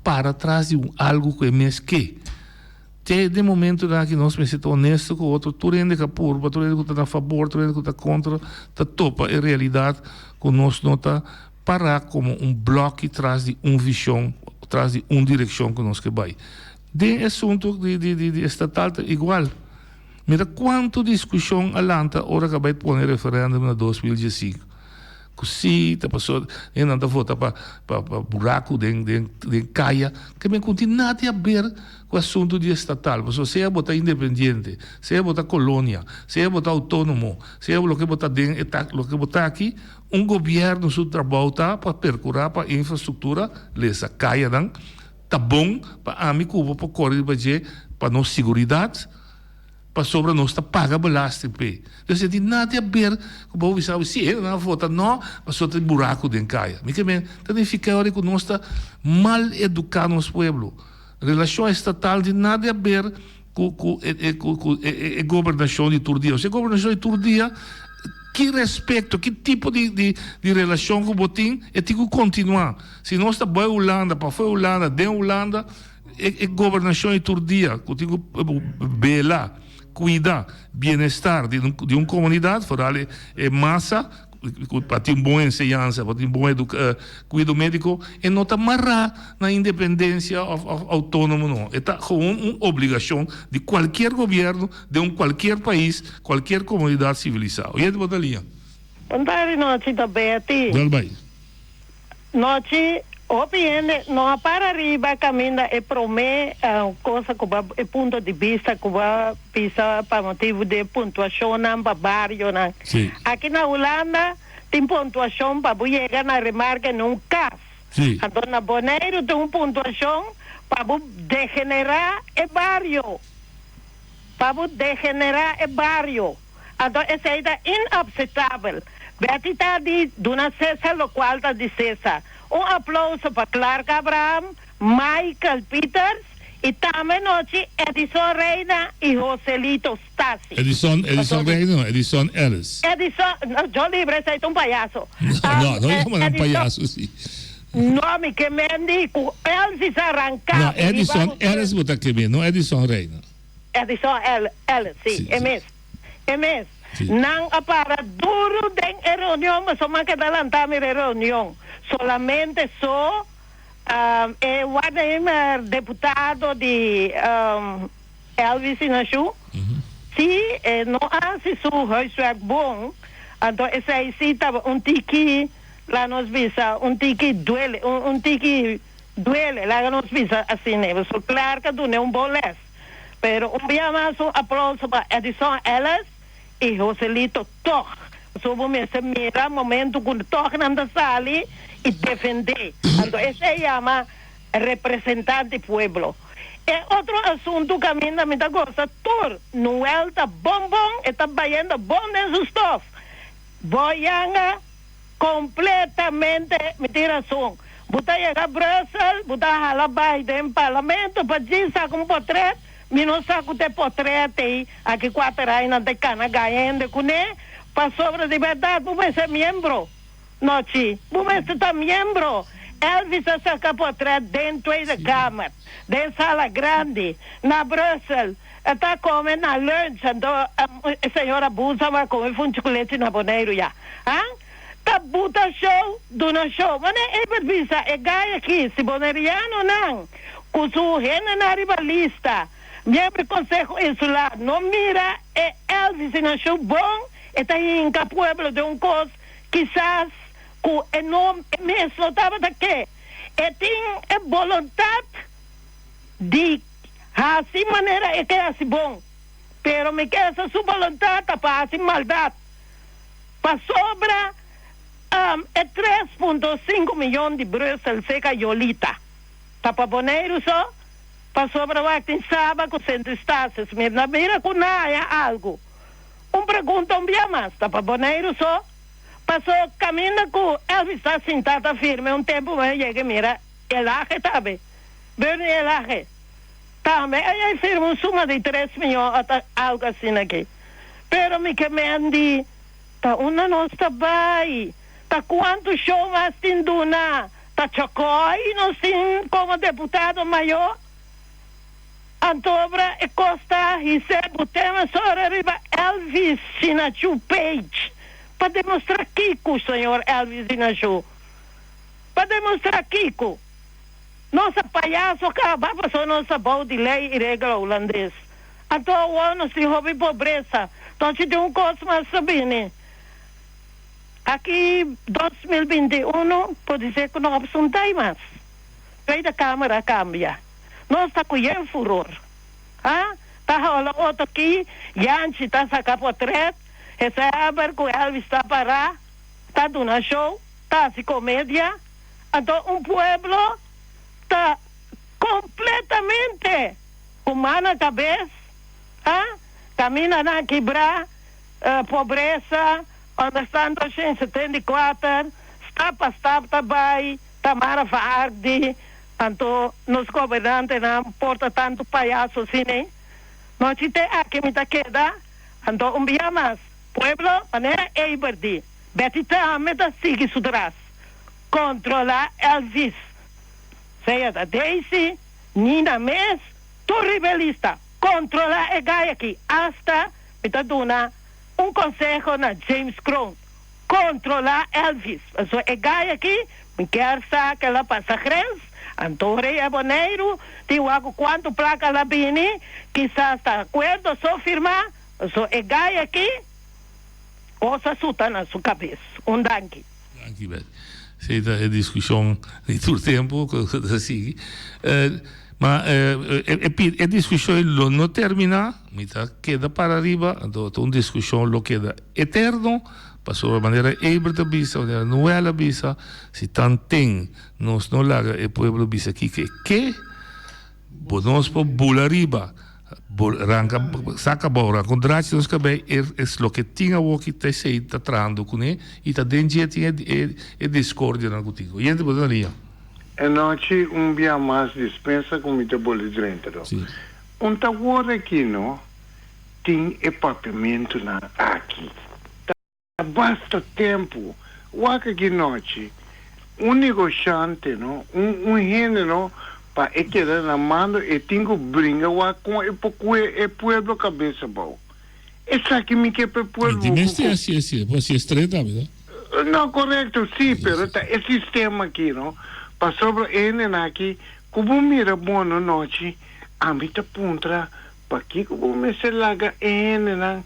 para trás de algo que é mais que Tem de momento que nós precisamos ser honestos com o outro, tu rende que purba, tu rende que está a favor, tu rende que está contra, tá topa, em realidade, que nós não está parar como bloco atrás de visão, atrás de direção que nós que vai. De assunto de estatal igual. Mira quanto discussão alanta hora que vai pôr referendo na 2015. Così, passou, e não vota para buraco de caia, que me continua a ver com o assunto de estatal. Porque se é botar independente, se é botar colônia, se é botar autônomo, se é o que botar aqui, governo seu trabalho para percurar para infraestrutura, essa caia não, tá bom para a mim Cuba para correr para nossa segurança. Para sobre nós está paga belasting pay. Dus het is nada a ver com o que se ele não vota não, mas só tem buraco dentro caia. Me que men, também fica hora que nós está mal educado nos pueblo. Relação estatal de nada a ver com a governação de Turdia. Se a governação de Turdia, que respeito, que tipo de relação com o botim, é tem que continuar. Se nós está para Holanda, para fora Holanda, dentro Holanda, a governação de Turdia, que tem que bela. Cuidar bem-estar de comunidade, foral massa, para ter boa ensinança, para ter bom cuidado médico, e não está amarrar na independência autônoma, não. É uma obrigação de qualquer governo, de qualquer país, qualquer comunidade civilizada. E é de batalha. Contare noite da Betty. Dalbai. Noite. Opinione, não para arriba caminha e promete coisa que é ponto de vista que vai pisar para motivo de pontuação para bairro. Sim. Aqui na Holanda tem pontuação para chegar na remarca num caso. Sim. Então na Bonaire tem pontuação para degenerar o bairro. Para degenerar o bairro. Então essa é inaceitável. Betty está de uma César, lo qual está de César. Aplauso para Clark Abraham, Michael Peters e também noite Edison Reina e Joselito Stasi. Edison Reina, não, Edison Ellis. Eu livre, você é um palhaço. Não é um palhaço, sim. Nome que me indico, Elvis arrancado. Não, Edison Ellis botar aqui mesmo, não Edison Reina. Edison Ellis, sim, é mesmo. É mesmo. Não para duro de reunião, mas só que adelantar a reunião. Solamente só o deputado de Elvis Inachu, se não há se seu bom, então essa aí sim estava tiki lá nos visa, tiki duele, tiki duele, lá nos visa assim, né? So, claro que não é bom les, pero dia mais aplauso para Edison Ellis e Joselito Toch. Sobre esse mira momento quando tornam da sala e defender. Então, esse se chama representante do povo. E outro assunto que a mim me gosta, tur, não está bom, está baiando bom nesse stof. Boianga completamente, me tira razão. Buta chegar a Bruxelas, buta ralar Biden, parlamento, para dizer com portreto, me não saco de portreto aí, aqui 4 anos de cana ganhando com ele. Para sobre liberdade, você ser membro. Não, você está membro. Elvis saca portreto dentro da Câmara, dentro da sala grande, na Bruxelas. Está comendo na lunch, então a senhora abusa, vai comer um chocolate na Bonaire já. Está buta show, dona show. Mas é visa, é gai aqui, se boneriano não. Com sua renda na rivalista. Membro do Conselho Insular, não mira, é Elvis na show bom. Está em Capueblo de coisa, quizás, com enorme, mesmo estava daqui. E tem vontade de, assim maneira, é que é assim bom. Pero me quer essa sua vontade para assim maldade. Para sobra, é 3,5 milhões de Bruxelas seca Yolita. Para Bonaire só, para sobra, vai ter sábado com centro-estácios, mira com nada, algo. Pergunta dia mais, está para Bonaire só, passou caminho com Elvis está sentado firme, tempo mais chega, mira, elaje, sabe? Bernie elaje. Também, aí firme suma de 3 milhões, algo assim aqui. Pero me que me andi, tá uma nossa vai, tá quanto show mais tem duna, tá chocói, não tem como deputado maior, Antobra e Costa recebe o tema sobre arriba Elvis Sinachu Page. Para demonstrar Kiko, senhor Elvis Sinachu. Para demonstrar Kiko. Nossa palhaço acaba passou nossa boa de lei e regra holandês. Então, o ano se houve pobreza. Então, se tem coisa mais sabine. Aqui, 2021, pode ser que não absentei mais. Veio a Câmara cambia. Nós está com o furor. Está rolando outro aqui, Yanchi está sacando portret, recebe que o Elvis está parado, está dando show, está se comédia. Então, pueblo está completamente humana cabeça, camina na quebrar, pobreza, onde está em 74, está também, Tamara Fardi, então, nos governantes não porta tanto palhaço assim, né? Não se tem aqui me queda, então dia mais, pueblo, maneira é iberdi, betita a meta sigue sudras, controlar Elvis, seja da Daisy, Nina Mes, tu rebelista, controlar a gaia aqui, hasta me dá conselho na James Crown, controlar Elvis, então a gaia aqui, me quer saber que ela passa grande. Antore é boneiro, tem algo quanto placa lá bem, quizás está acordo, só firmar, só é gai aqui, coisa suta na sua cabeça. Danke. Danke, Beth. Seita a discussão de todo tempo, assim. Mas a discussão não termina, mas queda para arriba, então uma discussão lo queda eterno, passou de maneira ébrita bisa, de maneira novela bisa, se tanto nós não larga o povo bisa aqui que nós por bula arriba, ranca saca bora, contraste nos cabei é lo que tinha o que te sei tá trando com ele e tá dentro tinha discórdia na contigo. E ainda poderia. E noite dia mais dispensa com muita bola de renta. Tá agora aqui, não? Tem equipamento na aqui. Basta tempo. Waka que noite. Negociante, não? Gênero para quedar na mão e tenho brinca com o pueblo cabeça bom. Essa aqui me quer para o pueblo. Você estreita, verdade? Não, correto, sim, pero o sistema aqui, não? Para sobre ele aqui, como mira boa noite, a mim tá puntra, para que como me se laga ele, não?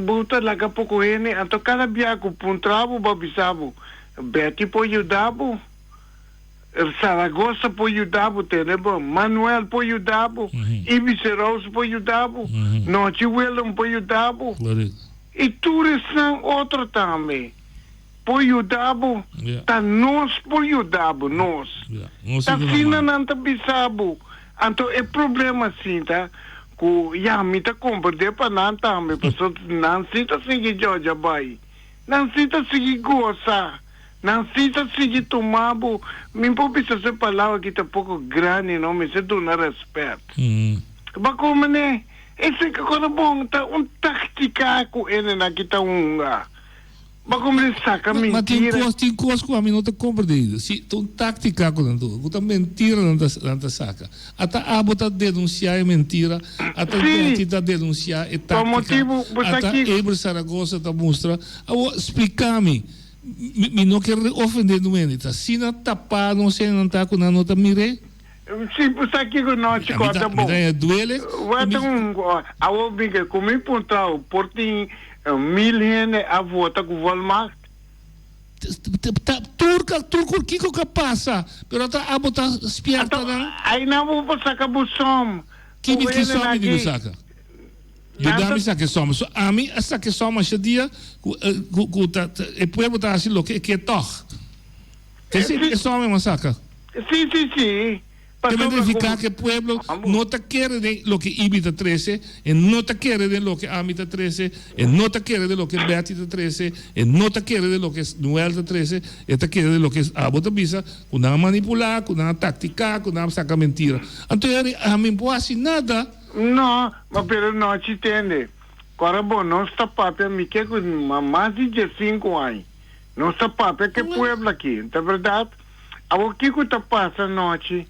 Buta laga pouco ele, então cada biaco puntravo, babisavo, Betty pode ajudar-bo, Saragossa pode ajudar-bo, Manuel pode ajudar-bo, Ibiceroso pode ajudar-bo, Noite Willem pode ajudar-bo, e tudo são outro também. Pode ajudar-bo, tá nós pode ajudar-bo, nós. Tá fina não tá bisabo, então é problema assim, tá? Me tá compreender para não também, pessoal, não se tá seguir Georgia Bay, não se tá seguir goza. Não se tá seguir tomar, me pode ser palavra que tá pouco grande, não me se dá respeito. Mas como né? Esse que é bom, tá tática com ele na que tá Mas como ele saca mentira. Mas tem coisa que a mim não tá compreendido. Se tu tática com ele, tu mentira não tá saca. Até a botar denunciar é mentira, até a denunciar é tática. Por motivo, até Eber Saragossa tá mostra, explica-me. Me não quero ofender no menino, se não tapar, não sei, não tá com a nota mire. Sim, por aqui que não te conta bom. Duele. Vai ter a obriga como encontrar o portinho 1000 gente a votar com o Walmart. Turco, o que passa? Pero tá a botar espiata não. Aí não vou passar com o som. Que me some de saca? Dá-me saque soma. A mim, saque soma esse dia, e depois botar assim, o que é toque. Que soma uma saca? Sim. Que verificar que o pueblo não te quer de lo que Ibita 13, e não te quer de lo que Amita 13, e não te quer de lo que Beatita 13, e não te quer de lo que Noel 13, e te quer de lo que Abota Bisa, com não manipular, com não tática, com não saca mentira. Então, a mim não assim nada. Não, mas não te entende. Agora, bom, nossa papel me quer com mais de 15 anos. Nossa papel que é pueblo aqui, não é verdade? O que está passando noite?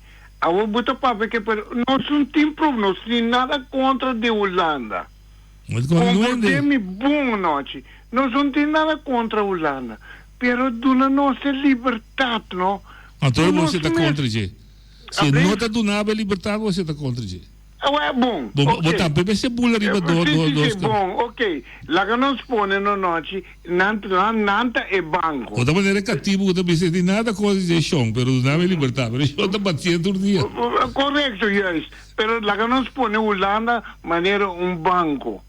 vou botar papo que nós não temos nada contra de Holanda. Comportemos bom noite. Nós não temos nada contra a Holanda. Pero dona nossa liberdade, não? Então você está contra, G. Se não está do nada liberdade, você está contra, G. É bom. Botar bebê se bula riba do bom, ok. Lá que nós põe na noite, nanta é banco. Outra maneira cativo, outra vez de nada coisa de chão, pero do nada é liberdade. Pero eu estou batendo todo dia. Correto, yes. Pero lá que nós põe Holanda, maneira banco.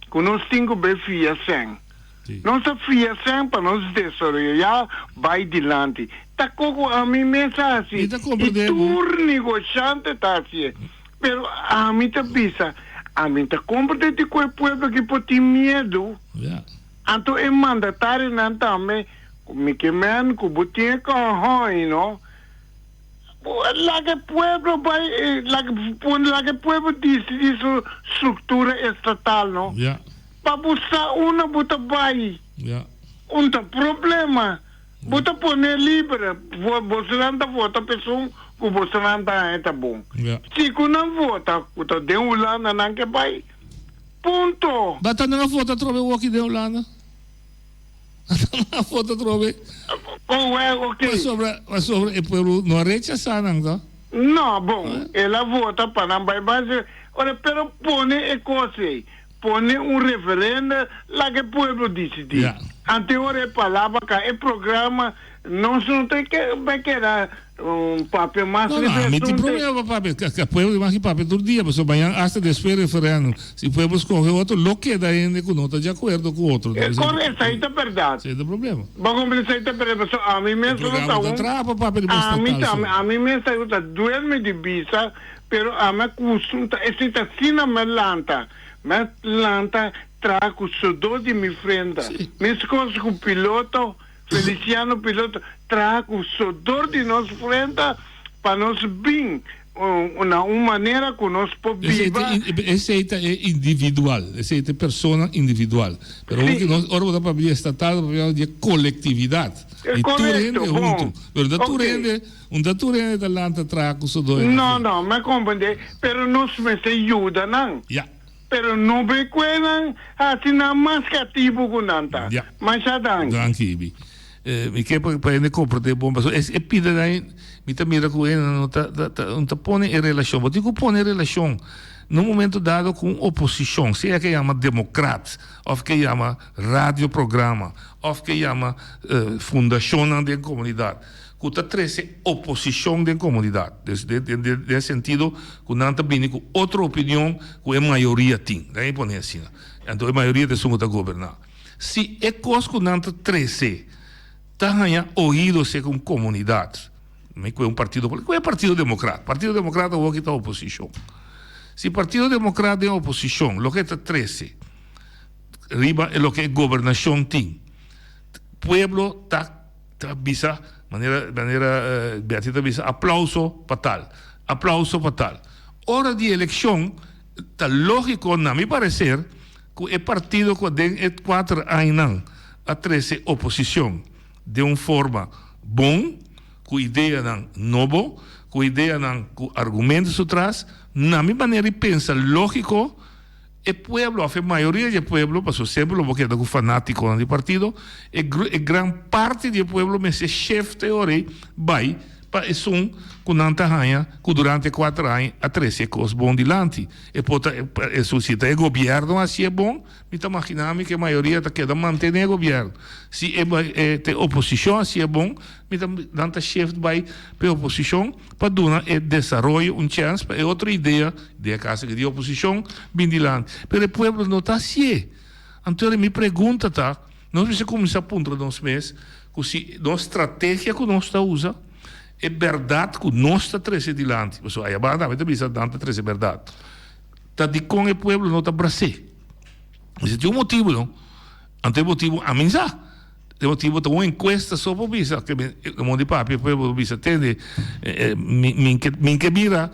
Com nós 5 fia 100. Nossa fia 100 para nós desarrollar, vai adiante. Tá com a minha mensagem. E tu negociante tá assim. Pero a mim tá pensa, a mim tá compreendendo que o povo que pode ter medo. Então é mandatário não também, me que men, que botinha com hoi, não? Lá que o povo vai, lá que o povo diz estrutura estatal, não? Para buscar uma bota vai. Um problema. Bota poner livre, você não vota pessoa que você não está bom. Se você não vota, você tem Holanda não que vai. Ponto. Bata não vota trove o que de Holanda. Não vota trove. Ok. Mas sobre o povo não rechaça não. Não, bom, ela vota para não vai base. Ora, pero pone coisa. Pone referendo lá que o povo decide. Anterior palavra que é programa não tem que querer papel mais. Não, mas tem problema papel que o povo mais papel todo dia, mas amanhã hasta después referendo. Se o povo escolhe outro, lo que dá ainda que não está de acordo com o outro. Correto, isso é verdade. Isso é o problema. Vamos ver se é verdade. A mim mesmo a mim mesmo está duerme de bisa, pero a mim custa está sina melanta. Mas lanta trago sudor de minha frente. Minhas coisas com o piloto, Feliciano piloto, trago sudor de nossa frente para nós bem uma maneira que nós podemos viver. Esse é individual, esse é persona individual. Mas o que nós agora para via estatal, para via de coletividade. E tu rende junto. Mas da tu rende da lanta trago sudor. Não, mas compreende. Pero nós me ajuda não. Pero não me cuelan assim na mais cativo com nanta. Mas já dá. Tranquilo. Me quer para ele compreender bom, mas é pida daí, me tá mira com ele, não tá põe em relação. Eu digo põe em relação no momento dado com oposição, seja que chama democrata, ou que chama radioprograma, ou que chama fundação da comunidade. Que está treze oposição da comunidade. Nesse sentido, que não está vindo com outra opinião que a maioria tem. Daí põe assim. Então, a maioria de somos a governar. Se é coisa que não está 13, está ganhando ouvido-se com comunidade. Não é um partido político, é Partido Democrata. Partido Democrata é o que está oposição. Se Partido Democrata é oposição, o que está 13, riba é o que a governação tem. O povo está bisa maneira Beatita bisa aplauso para tal. Hora de eleição, está lógico, na meu parecer, que o partido que tem 4 anos a 13 oposição de uma forma bom, com ideia novo, com ideia com argumentos atrás, na minha maneira de pensar lógico, o pueblo, a maioria do pueblo, passou sempre o que é do fanático do partido, e grande parte do pueblo, mas é chefe de ore, vai para esse que não está ganhando, que durante 4 anos a 13 coisas bom dilante. E pode suscitar o governo assim é bom, me está imaginando que a maioria está querendo manter o governo. Se é oposição assim é bom, me está chefe vai para a oposição para dar desenvolver chance para outra ideia de casa que de oposição bem dilante. Mas o povo não está assim. Então me pergunta tá, nós precisamos começar a ponto de meses, que se a estratégia que nós estamos usando é verdade que nós está 13 dilante. Pessoal, aí a banda vai ter visto danta 13 verdade. Tá de com o povo não está brase. Esse é o motivo, não? Ante motivo a mim já. O motivo tá uma encuesta só para visa que o mundo de papi o povo visa tende min que mira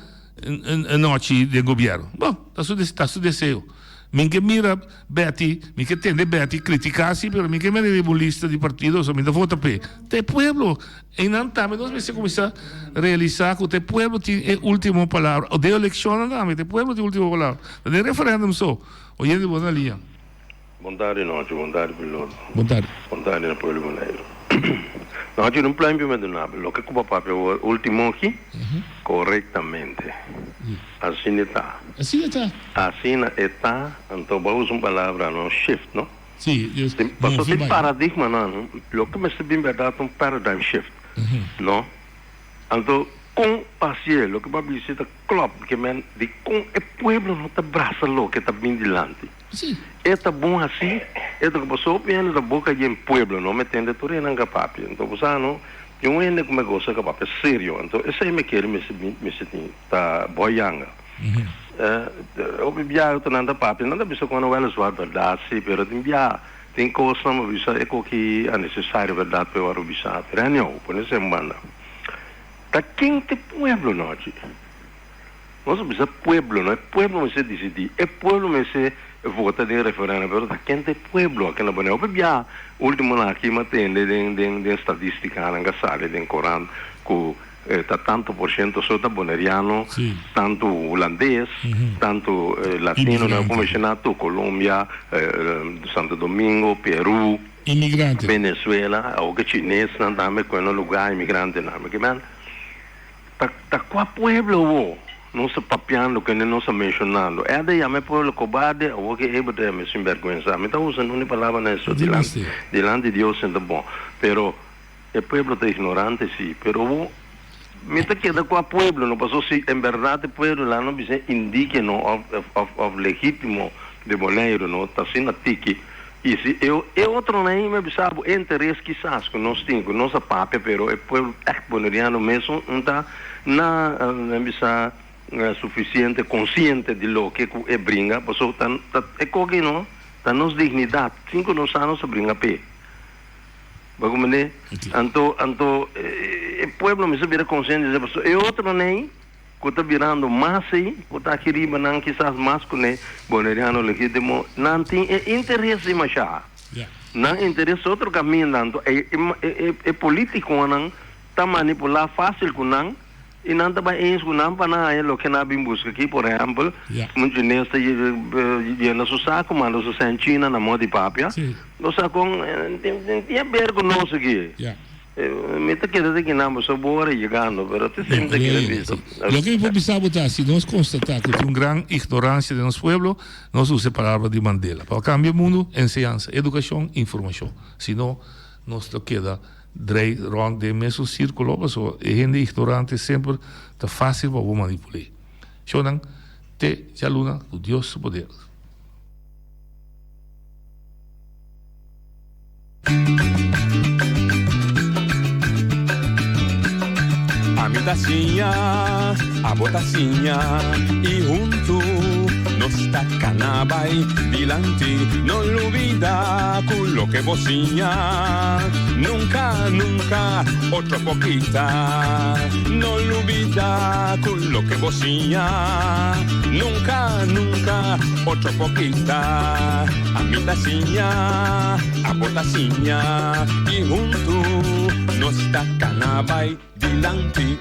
a noite do governo. Bom, tá su deseo. Minha mira Betty, minha tende Betty criticar-se, pero minha me de lista de partidos, ou minha vota P. Te pueblo, em Nantame, nós vamos começar a realizar que o te pueblo tem a última palavra. O de eleição, não, te pueblo tem a última palavra. De referendum só, hoje é de boa linha. Boa tarde, noite, boa tarde, piloto. Boa tarde. Boa tarde, na Pueblo Bonaire. Nós temos um plano de medunab, o que o papai o último aqui, corretamente. Assim está. Assim está. Assim está, então vamos uma palavra, no shift, não? Sim, eu sei. Mas tem paradigma, não? O que me bem verdade um paradigm shift, não? Então, com paciência, o que vai visitar club, que men de com o pueblo não está braça louco, que está bem dilante. Sim. É tá bom assim, é que passou bem da boca de pueblo, não me tende tu rena capapi. Então você não, eu ainda como gosta capapi sério. Então esse aí me quer me se tá boianga. Eu bebia tu nada papi, nada bisa quando ela sua verdade, sim, pero tem coisa não bisa é que é necessário verdade para o bisa. Renio, por isso é banda. Tá quem te pueblo noite. Nós bisa pueblo, não é pueblo me se decidir, é pueblo me se vota de referendo, pero da quente pueblo aquela boné. O bebia último na aqui matende de estatística na sala de Coran que tá tanto por cento só tá boneriano, tanto holandês, tanto latino, não comissionado Colômbia, Santo Domingo, Peru, imigrante, Venezuela, o que chinês não dá me com no lugar imigrante não, que man tá qual pueblo não se papiando que não se mencionando. É daí a me pueblo cobarde ou que é bem me sem vergonha. Então usando uma palavra nisso delante de Deus é bom. Pero o pueblo é ignorante sim. Pero me te queda com o pueblo não passou se em verdade o pueblo lá não se indique no of legítimo de boneiro não tá sendo tiki. E se eu outro nem me sabe interesse quizás que nós temos nossa papia, pero o pueblo é boneriano mesmo não tá na bisa suficiente consciente de lo que é brinca, porque é que não, tá nos dignidade, 5 anos se brinca pé. Bagumene, então, o pueblo me se vira consciente de isso. E outro nem, que tá virando mais aí, que tá aqui riba não quizás mais que né, boneriano legítimo, não tem interesse mais já. Não interesse outro caminho, tanto é político não, tá manipular fácil com não. E não está bem com não para nada, o que nós vimos buscar aqui, por exemplo, muitos nesta e na sua saco, mas na sua China na moda de papia, nós saco tem ver com nós aqui. Me está querendo que não, só bora chegando, mas te sente que é isso. O que eu vou pensar botar, se nós constatar que tem uma grande ignorância de nosso povo, nós usamos a palavra de Mandela. Para cambiar o mundo, ensinança, educação, informação. Senão, nós queda drei rond de mesmo círculo, so e gente ignorante sempre tá fácil para manipular. Então, te jaluna do Deus poder. A midacinha, a botacinha e junto nos tacanabay dilante, no olvida lo que vocinha. Nunca, nunca, otra poquita, no olvida lo que vocinha. Nunca, nunca, otra poquita. A midacinha, a botacinha y junto nos tacanabay dilante,